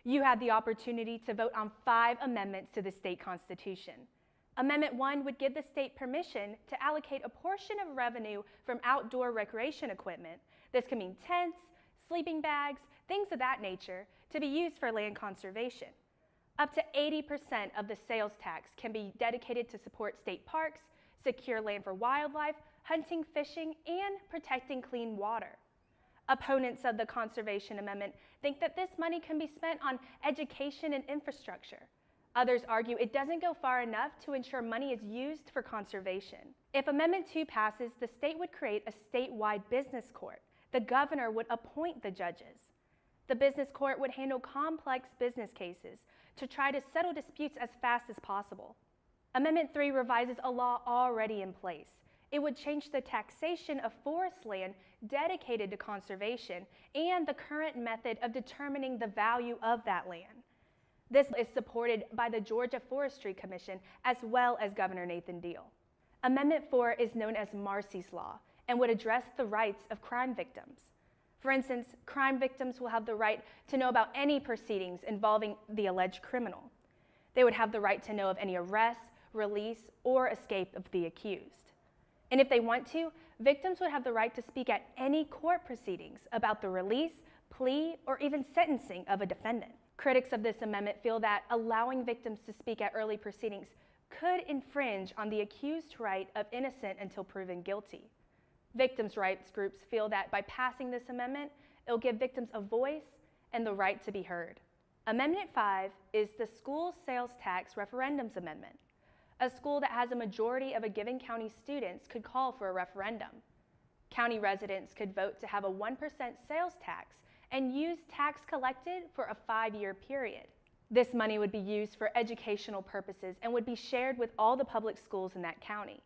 You had the opportunity to vote on 5 amendments to the state constitution. Amendment 1 would give the state permission to allocate a portion of revenue from outdoor recreation equipment. This can mean tents, sleeping bags, things of that nature, to be used for land conservation. Up to 80% of the sales tax can be dedicated to support state parks, secure land for wildlife, hunting, fishing, and protecting clean water. Opponents of the Conservation Amendment think that this money can be spent on education and infrastructure. Others argue it doesn't go far enough to ensure money is used for conservation. If Amendment 2 passes, the state would create a statewide business court. The governor would appoint the judges. The business court would handle complex business cases to try to settle disputes as fast as possible. Amendment 3 revises a law already in place. It would change the taxation of forest land dedicated to conservation and the current method of determining the value of that land. This is supported by the Georgia Forestry Commission as well as Governor Nathan Deal. Amendment 4 is known as Marsy's Law and would address the rights of crime victims. For instance, crime victims will have the right to know about any proceedings involving the alleged criminal. They would have the right to know of any arrest, release, or escape of the accused. And if they want to, victims would have the right to speak at any court proceedings about the release, plea, or even sentencing of a defendant. Critics of this amendment feel that allowing victims to speak at early proceedings could infringe on the accused's right of innocent until proven guilty. Victims' rights groups feel that by passing this amendment, it will give victims a voice and the right to be heard. Amendment 5 is the School Sales Tax Referendums Amendment. A school that has a majority of a given county students could call for a referendum. County residents could vote to have a 1% sales tax and use tax collected for a 5-year period. This money would be used for educational purposes and would be shared with all the public schools in that county.